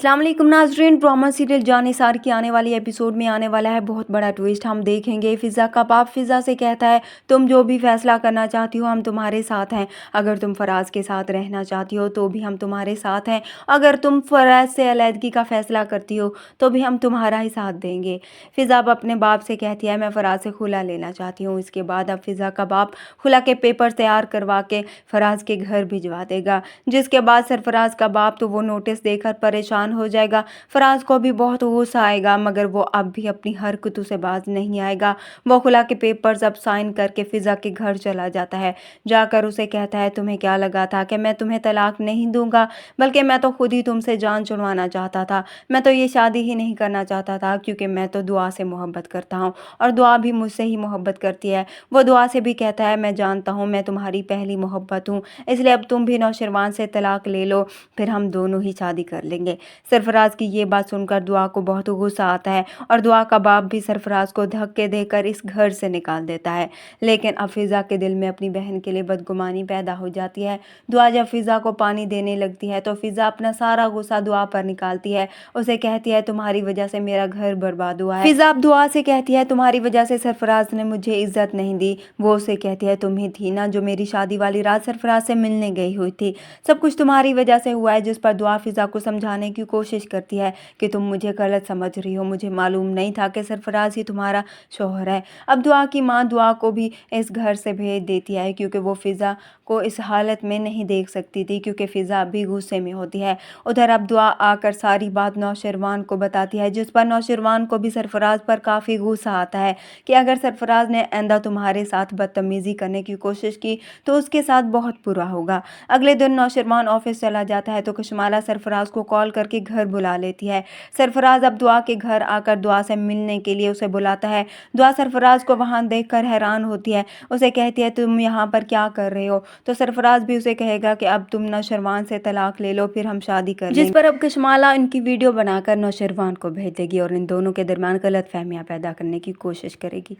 अस्सलाम वालेकुम नाज़रीन, ड्रामा सीरियल जानिसार की आने वाली एपिसोड में आने वाला है बहुत बड़ा ट्विस्ट। हम देखेंगे फ़िज़ा का बाप फ़िज़ा से कहता है तुम जो भी फैसला करना चाहती हो हम तुम्हारे साथ हैं। अगर तुम फराज के साथ रहना चाहती हो तो भी हम तुम्हारे साथ हैं। अगर तुम फराज से अलहदगी का फ़ैसला करती हो तो भी हम तुम्हारा ही साथ देंगे। फ़िज़ा अब अपने बाप से कहती है मैं फराज से खुला लेना चाहती हूँ। इसके बाद अब फ़िज़ा का बाप खुला के पेपर तैयार करवा के फराज के घर भिजवा देगा, जिसके बाद सरफराज का बाप तो वो नोटिस देकर परेशान हो जाएगा। फराज को भी बहुत गुस्सा आएगा मगर वो अब भी अपनी हरकतों से बाज नहीं आएगा। वो खुला के पेपर्स अब साइन करके फ़िज़ा के घर चला जाता है। जाकर उसे कहता है तुम्हें क्या लगा था कि मैं तुम्हें तलाक नहीं दूंगा, बल्कि मैं तो खुद ही तुमसे जान छुड़वाना चाहता था। मैं तो ये शादी ही नहीं करना चाहता था क्योंकि मैं तो दुआ से मोहब्बत करता हूँ और दुआ भी मुझसे ही मोहब्बत करती है। वो दुआ से भी कहता है मैं जानता हूँ मैं तुम्हारी पहली मोहब्बत हूँ, इसलिए अब तुम भी नौशरवान से तलाक ले लो, फिर हम दोनों ही शादी कर लेंगे। सरफराज की ये बात सुनकर दुआ को बहुत गुस्सा आता है और दुआ का बाप भी सरफराज को धक्के देकर इस घर से निकाल देता है। लेकिन अब फ़िज़ा के दिल में अपनी बहन के लिए बदगुमानी पैदा हो जाती है। दुआ जब फ़िज़ा को पानी देने लगती है तो फ़िज़ा अपना सारा गुस्सा दुआ पर निकालती है। उसे कहती है तुम्हारी वजह से मेरा घर बर्बाद हुआ है। फ़िज़ा अब दुआ से कहती है तुम्हारी वजह से सरफराज ने मुझे इज्जत नहीं दी। वो उसे कहती है तुम ही थी ना जो मेरी शादी वाली रात सरफराज से मिलने गई हुई थी, सब कुछ तुम्हारी वजह से हुआ है। जिस पर दुआ फ़िज़ा को समझाने की कोशिश करती है कि तुम मुझे गलत समझ रही हो, मुझे मालूम नहीं था कि सरफराज ही तुम्हारा शौहर है। अब दुआ की माँ दुआ को भी इस घर से भेज देती है क्योंकि वो फ़िज़ा को इस हालत में नहीं देख सकती थी, क्योंकि फ़िज़ा भी गुस्से में होती है। उधर अब दुआ आकर सारी बात नौशरवान को बताती है, जिस पर नौशरवान को भी सरफराज पर काफ़ी गुस्सा आता है कि अगर सरफराज ने आइंदा तुम्हारे साथ बदतमीज़ी करने की कोशिश की तो उसके साथ बहुत बुरा होगा। अगले दिन नौशरवान ऑफिस चला जाता है तो कशमाला सरफराज को कॉल करके घर बुला लेती है। सरफराज अब दुआ के घर आकर दुआ से मिलने के लिए उसे बुलाता है। दुआ सरफराज को वहां देखकर हैरान होती है। उसे कहती है तुम यहाँ पर क्या कर रहे हो, तो सरफराज भी उसे कहेगा कि अब तुम नौशरवान से तलाक ले लो, फिर हम शादी कर लेंगे। जिस पर अब कशमाला इनकी वीडियो बनाकर नौशरवान को भेज देगी और इन दोनों के दरमियान गलत फहमियाँ पैदा करने की कोशिश करेगी।